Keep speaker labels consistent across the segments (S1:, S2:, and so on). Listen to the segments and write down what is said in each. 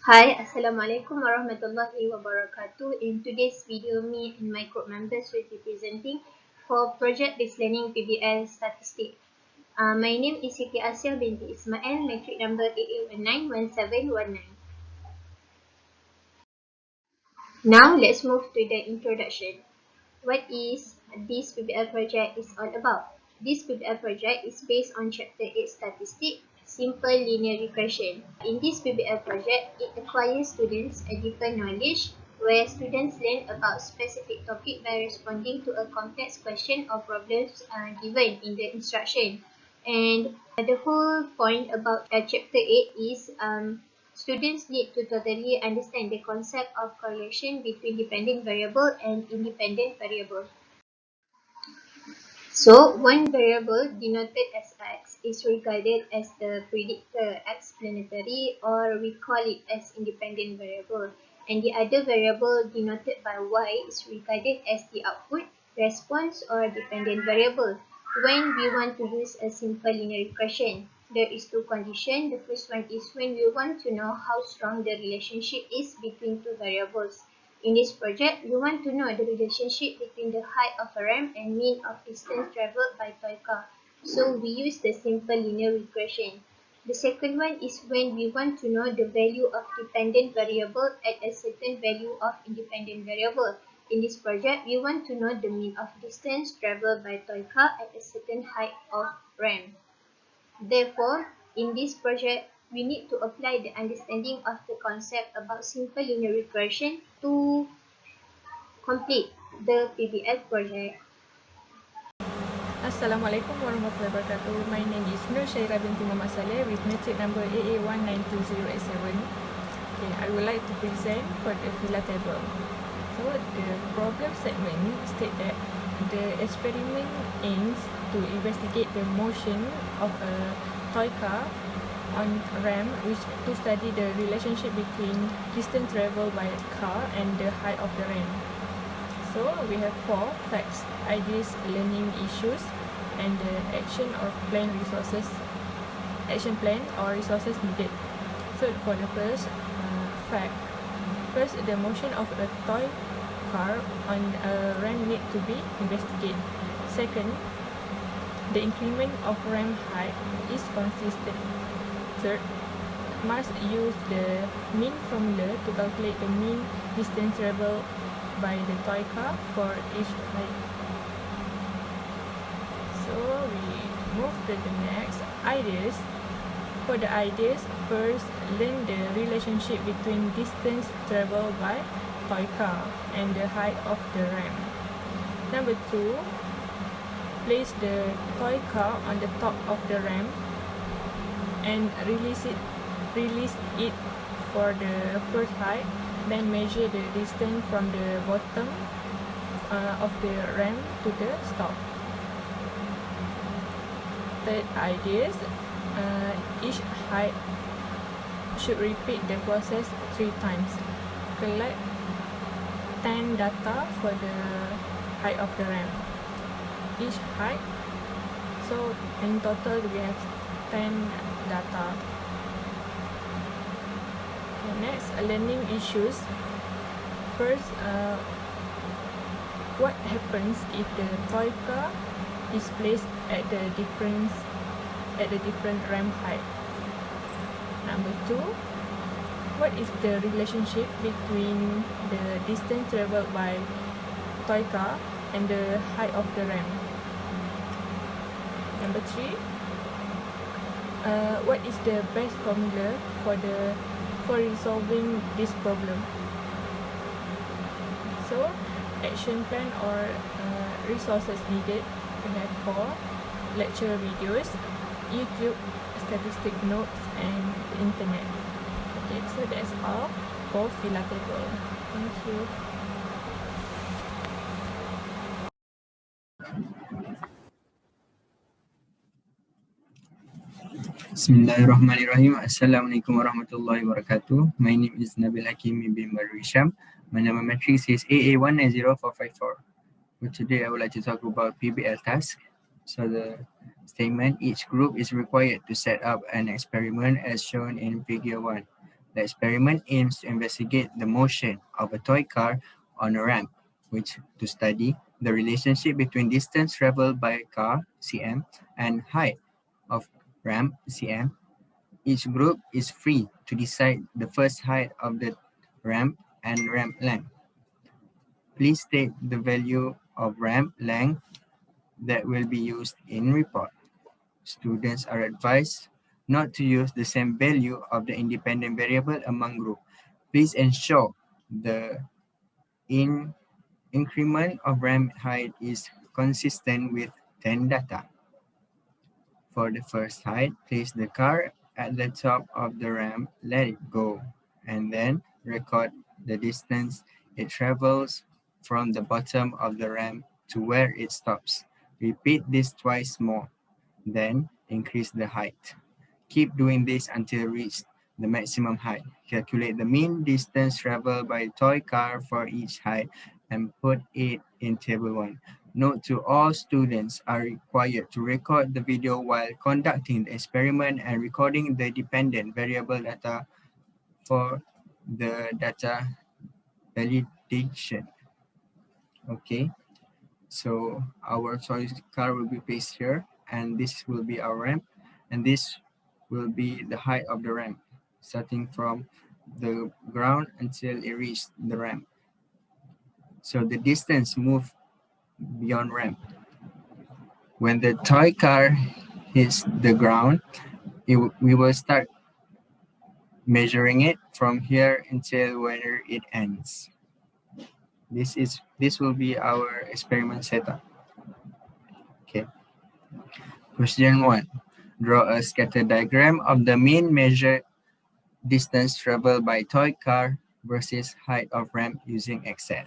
S1: Hi, Assalamualaikum warahmatullahi wabarakatuh. In today's video, me and my group members will be presenting for project-based learning PBL Statistic. My name is Siti Asia binti Ismail, matric number AA191719. Now, let's move to the introduction. What is this PBL project is all about? This PBL project is based on Chapter 8 Statistic, Simple Linear Regression. In this PBL project, it acquires students a deeper knowledge where students learn about specific topic by responding to a complex question or problems given in the instruction. And the whole point about Chapter 8 is students need to totally understand the concept of correlation between dependent variable and independent variable. So, one variable denoted as x is regarded as the predictor explanatory, or we call it as independent variable, and the other variable denoted by y is regarded as the output, response, or dependent variable. When we want to use a simple linear regression, there is two conditions. The first one is when we want to know how strong the relationship is between two variables. In this project, we want to know the relationship between the height of a ramp and mean of distance traveled by toy car. So we use the simple linear regression. The second one is when we want to know the value of dependent variable at a certain value of independent variable. In this project, we want to know the mean of distance traveled by toy car at a certain height of ramp. Therefore, in this project, we need to apply the understanding of the concept about simple linear regression to complete the PBL project.
S2: Assalamualaikum warahmatullahi wabarakatuh. My name is Nur Syairah binti Muhammad Saleh with matric number AA192087. Okay, I would like to present for the fila table. So the problem statement state that the experiment aims to investigate the motion of a toy car on ramp, which to study the relationship between distance traveled by a car and the height of the ramp. So we have 4 facts, ideas, learning issues, and the action or plan resources, action plan or resources needed. So for the first fact, first the motion of a toy car on a ramp need to be investigated. Second, the increment of ramp height is consistent. Third, must use the mean formula to calculate the mean distance traveled by the toy car for each height. So we move to the next ideas. For the ideas, first learn the relationship between distance traveled by toy car and the height of the ramp. Number 2, place the toy car on the top of the ramp and release it for the first height. Then measure the distance from the bottom of the ramp to the stop. Third ideas, each height should repeat the process 3 times. Collect 10 data for the height of the ramp. Each height, so in total we have 10 data. Next, learning issues. First, what happens if the toy car is placed at the different ramp height? Number 2, what is the relationship between the distance traveled by toy car and the height of the ramp? Number 3, what is the best formula for resolving this problem? So, action plan or resources needed. We have 4 lecture videos, YouTube, statistic notes, and internet. Okay, so that's all for fila table. Thank you.
S3: Bismillahirrahmanirrahim. Assalamualaikum warahmatullahi wabarakatuh. My name is Nabil Hakim bin Marisham. My number matrix is AA190454. For today, I would like to talk about PBL task. So the statement, each group is required to set up an experiment as shown in figure 1. The experiment aims to investigate the motion of a toy car on a ramp, which to study the relationship between distance traveled by a car, cm, and height of ramp, cm. Each group is free to decide the first height of the ramp and ramp length. Please state the value of ramp length that will be used in report. Students are advised not to use the same value of the independent variable among group. Please ensure the increment of ramp height is consistent with 10 data. For the first height, place the car at the top of the ramp, let it go, and then record the distance it travels from the bottom of the ramp to where it stops. Repeat this twice more, then increase the height. Keep doing this until reach the maximum height. Calculate the mean distance traveled by toy car for each height and put it in table 1. Note to all students are required to record the video while conducting the experiment and recording the dependent variable data for the data validation. Okay, so our toy car will be placed here, and this will be our ramp, and this will be the height of the ramp, starting from the ground until it reaches the ramp. So the distance moved beyond ramp. When the toy car hits the ground, we will start measuring it from here until where it ends. This will be our experiment setup. Okay. Question 1. Draw a scatter diagram of the mean measured distance traveled by toy car versus height of ramp using Excel.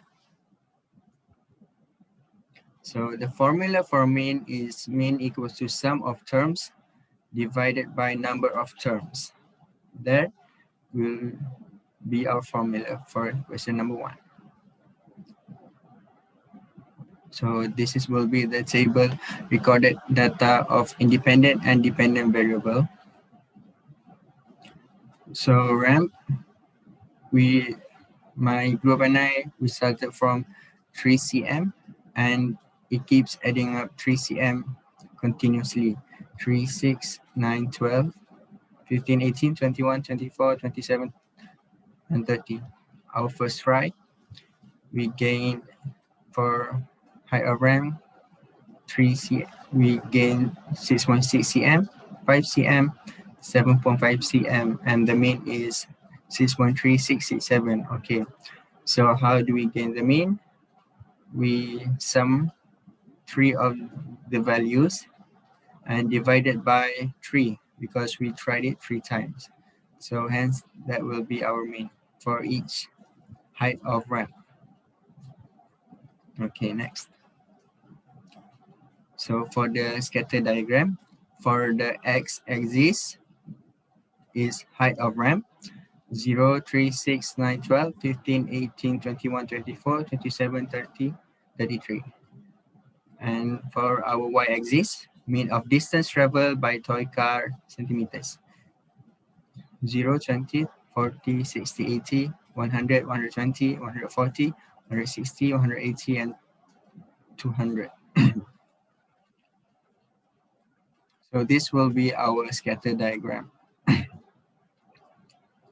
S3: So the formula for mean is mean equals to sum of terms divided by number of terms. That will be our formula for question number 1. So this will be the table recorded data of independent and dependent variable. So ramp, my group and I, we started from 3 cm, and it keeps adding up 3 cm continuously. 3, 6, 9, 12, 15, 18, 21, 24, 27, and 30. Our first try, we gained for height of ramp 3 cm, we gained 6.6 cm, 5 cm, 7.5 cm, and the mean is 6.3667. Okay, so how do we gain the mean? We sum 3 of the values and divided by 3 because we tried it 3 times. So hence that will be our mean for each height of ramp. Okay, next. So for the scatter diagram, for the x-axis is height of ramp 0, 3, 6, 9, 12, 15, 18, 21, 24, 27, 30, 33. And for our y-axis, mean of distance traveled by toy car centimeters 0, 20, 40, 60, 80, 100, 120, 140, 160, 180, and 200. So this will be our scatter diagram.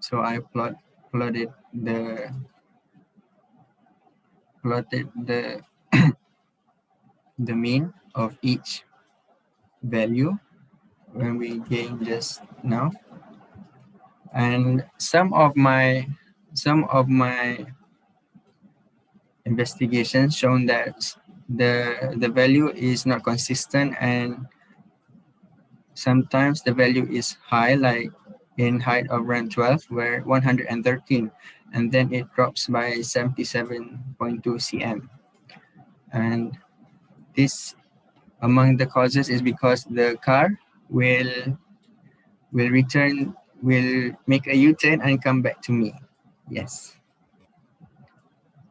S3: So I plotted the the mean of each value when we gain just now, and some of my investigations shown that the value is not consistent, and sometimes the value is high, like in height of ramp 12 where 113, and then it drops by 77.2 cm. And this among the causes is because the car will make a U-turn and come back to me. Yes.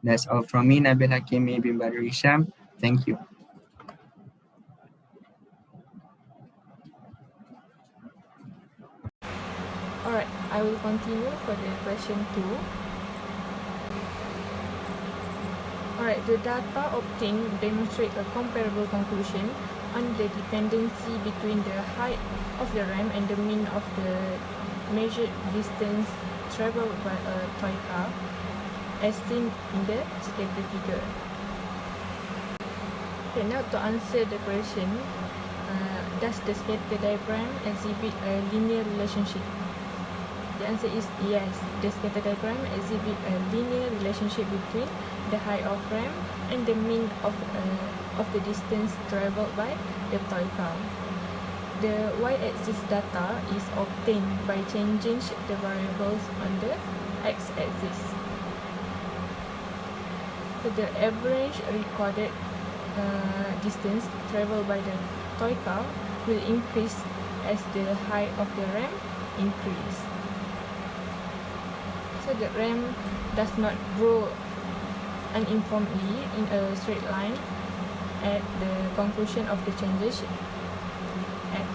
S3: That's all from me, Nabil Hakimi bin Badrisham. Thank you.
S2: Alright, I will continue for the question 2. Alright, the data obtained demonstrate a comparable conclusion on the dependency between the height of the ramp and the mean of the measured distance traveled by a toy car, as seen in the scatter figure. Okay, now to answer the question, does the scatter diagram exhibit a linear relationship? The answer is yes. The scatter diagram exhibit a linear relationship between the height of ramp and the mean of the distance traveled by the toy car. The y-axis data is obtained by changing the variables on the x-axis. So the average recorded distance traveled by the toy car will increase as the height of the ramp increase. So the ramp does not grow uniformly in a straight line at the conclusion of the changes at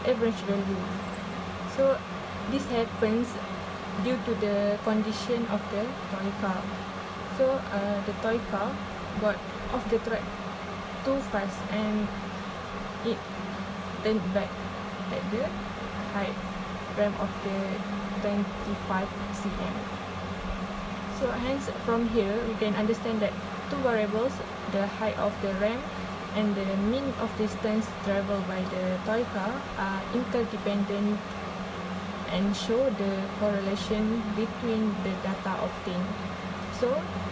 S2: average value. So this happens due to the condition of the toy car. So the toy car got off the track too fast and it turned back at the height ramp of the 25 cm. So hence from here we can understand that two variables, the height of the ramp and the mean of distance traveled by the toy car, are interdependent and show the correlation between the data obtained. So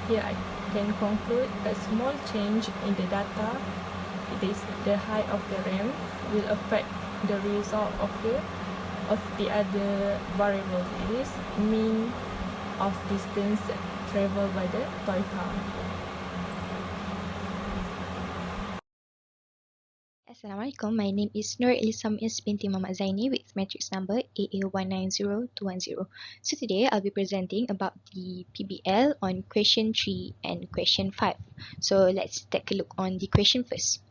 S2: here I can conclude a small change in the data, it is the height of the ramp, will affect the result of the other variables. It is mean of distance traveled by the toy car.
S4: Assalamualaikum, my name is Nur Ilisam binti Muhammad Zaini with matrix number AA190210. So today I'll be presenting about the PBL on question 3 and question 5. So let's take a look on the question first.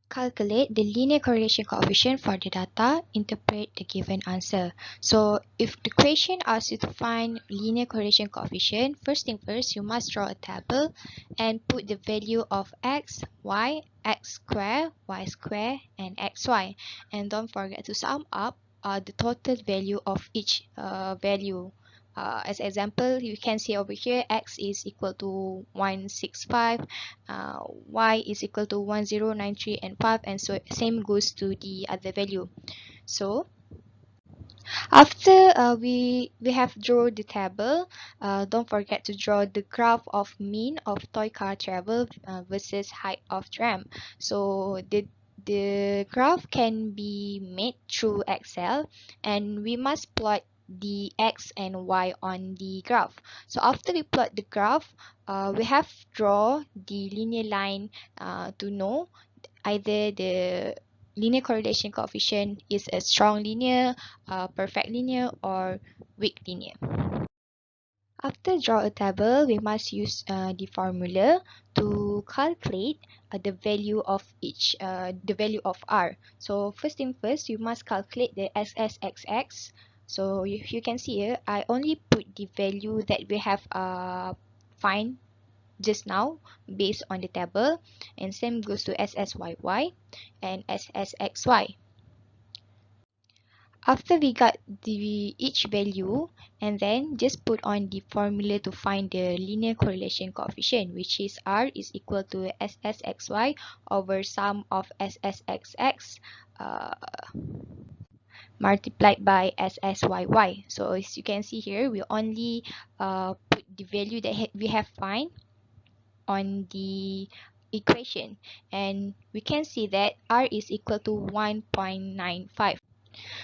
S4: Calculate the linear correlation coefficient for the data, interpret the given answer. So if the question asks you to find linear correlation coefficient, first thing first, you must draw a table and put the value of x, y, x square, y square, and xy. And don't forget to sum up the total value of each value. As example, you can see over here x is equal to 165, y is equal to 1093 and 5, and so same goes to the other value. So after we have drawn the table, don't forget to draw the graph of mean of toy car travel versus height of ramp. So the graph can be made through Excel, and we must plot the x and y on the graph. So after we plot the graph, we have to draw the linear line to know either the linear correlation coefficient is a strong linear, perfect linear, or weak linear. After draw a table, we must use the formula to calculate the value of each, the value of R. So first thing first, you must calculate the SSXX. So if you can see here, I only put the value that we have find just now based on the table, and same goes to SSYY and SSXY. After we got each value, and then just put on the formula to find the linear correlation coefficient, which is R is equal to SSXY over sum of SSXX multiplied by SSYY. So as you can see here, we only put the value that we have find on the equation, and we can see that R is equal to 1.95.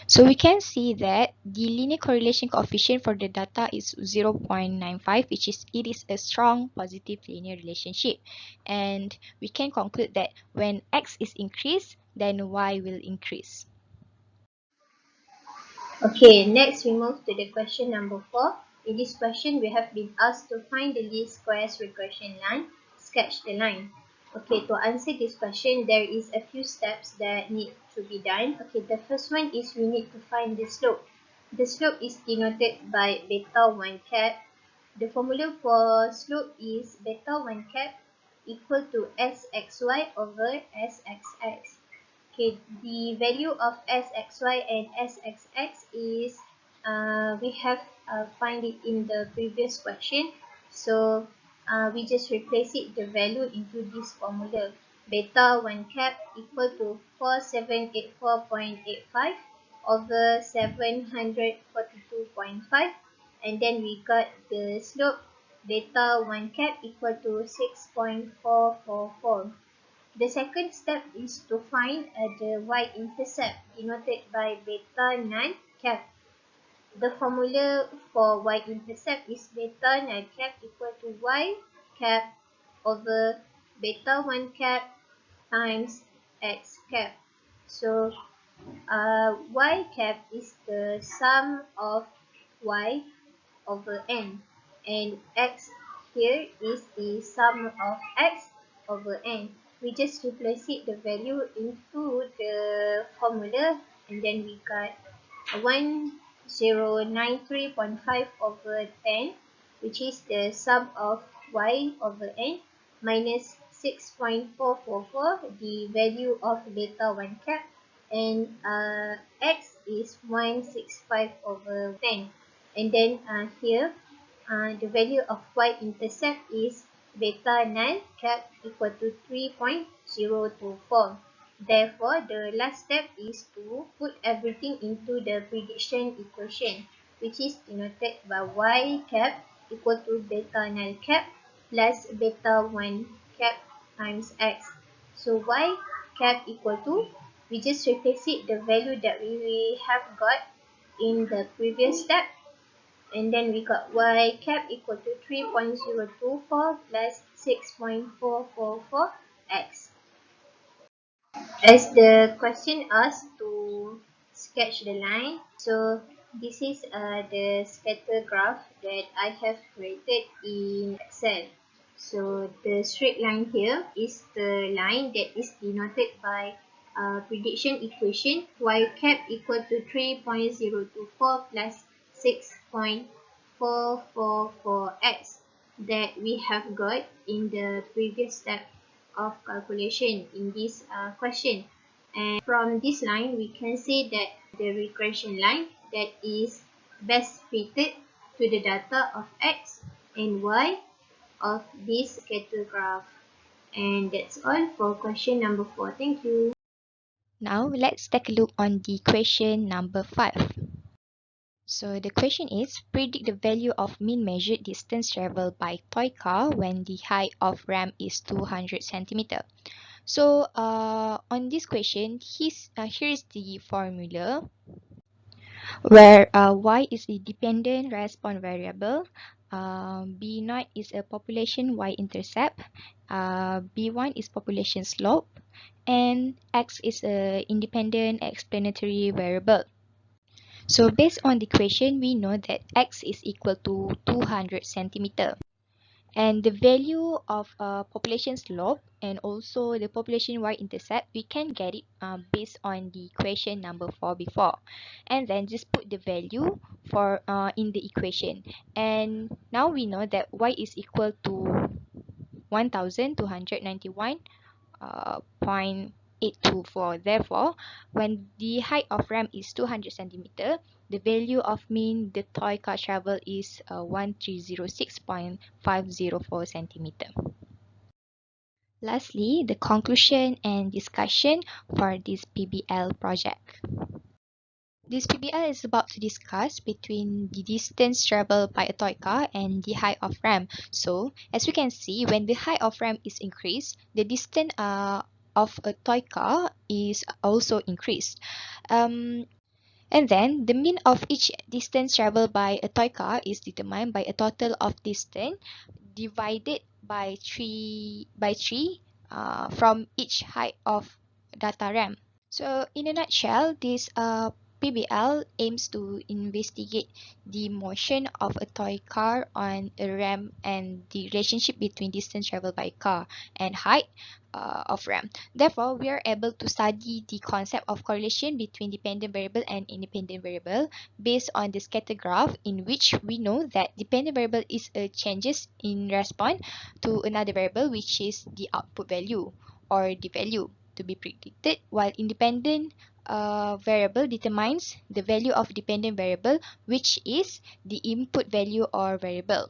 S4: So we can see that the linear correlation coefficient for the data is 0.95, which is it is a strong positive linear relationship, and we can conclude that when x is increased, then y will increase.
S1: Okay, next we move to the question number 4. In this question, we have been asked to find the least squares regression line, sketch the line. Okay, to answer this question, there is a few steps that need to be done. Okay, the first one is we need to find the slope. The slope is denoted by beta 1 cap. The formula for slope is beta 1 cap equal to sxy over sxx. Okay, the value of sxy and sxx is we have find it in the previous question. So we just replace it the value into this formula. Beta 1 cap equal to 4784.85 over 742.5, and then we got the slope beta 1 cap equal to 6.444. The second step is to find the y-intercept denoted by beta null cap. The formula for y-intercept is beta null cap equal to y cap over beta 1 cap times x cap. So y cap is the sum of y over n, and x here is the sum of x over n. We just replace it the value into the formula, and then we got 1093.5 over 10, which is the sum of y over n, minus 6.444, the value of beta 1 cap, and x is 165 over 10. And then here, the value of y-intercept is beta null cap equal to 3.024. Therefore, the last step is to put everything into the prediction equation, which is denoted by y cap equal to beta null cap plus beta 1 cap times x. So y cap equal to, we just replace it the value that we have got in the previous step, and then we got y cap equal to 3.024 plus 6.444x. As the question asks to sketch the line, so this is the scatter graph that I have created in Excel. So the straight line here is the line that is denoted by prediction equation y cap equal to 3.024 plus 6.444x that we have got in the previous step of calculation in this question. And from this line, we can say that the regression line that is best fitted to the data of x and y of this scatter graph. And that's all for question number 4. Thank you.
S4: Now let's take a look on the question number 5. So the question is, predict the value of mean measured distance traveled by toy car when the height of ramp is 200 centimeter. So on this question, here's the formula where y is the dependent response variable, b0 is a population y-intercept, b1 is population slope, and x is a independent explanatory variable. So based on the equation, we know that x is equal to 200 centimeter. And the value of population slope and also the population y-intercept, we can get it based on the equation number 4 before. And then just put the value for in the equation. And now we know that y is equal to 1291.824. Therefore, when the height of ramp is 200 centimeter, the value of mean the toy car travel is 1306.504 centimeter. Lastly, the conclusion and discussion for this PBL project. This PBL is about to discuss between the distance traveled by a toy car and the height of ramp. So, as we can see, when the height of ramp is increased, the distance of a toy car is also increased. And then the mean of each distance traveled by a toy car is determined by a total of distance divided by 3 from each height of data ramp. So in a nutshell, this PBL aims to investigate the motion of a toy car on a ramp and the relationship between distance traveled by car and height of ramp. Therefore, we are able to study the concept of correlation between dependent variable and independent variable based on the scatter graph, in which we know that dependent variable is a changes in response to another variable, which is the output value or the value to be predicted, while independent variable determines the value of dependent variable, which is the input value or variable.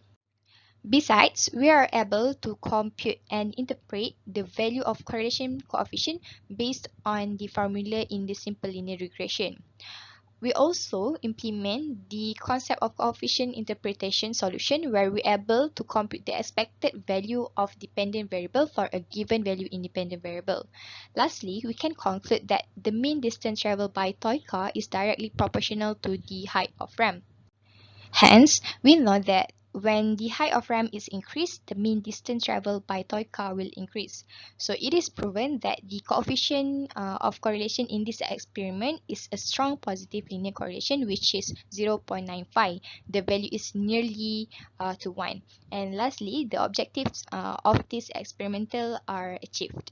S4: Besides, we are able to compute and interpret the value of correlation coefficient based on the formula in the simple linear regression. We also implement the concept of coefficient interpretation solution, where we're able to compute the expected value of dependent variable for a given value independent variable. Lastly, we can conclude that the mean distance traveled by toy car is directly proportional to the height of ramp. Hence, we know that when the height of ramp is increased, the mean distance traveled by toy car will increase. So it is proven that the coefficient of correlation in this experiment is a strong positive linear correlation, which is 0.95. The value is nearly to 1. And lastly, the objectives of this experimental are achieved.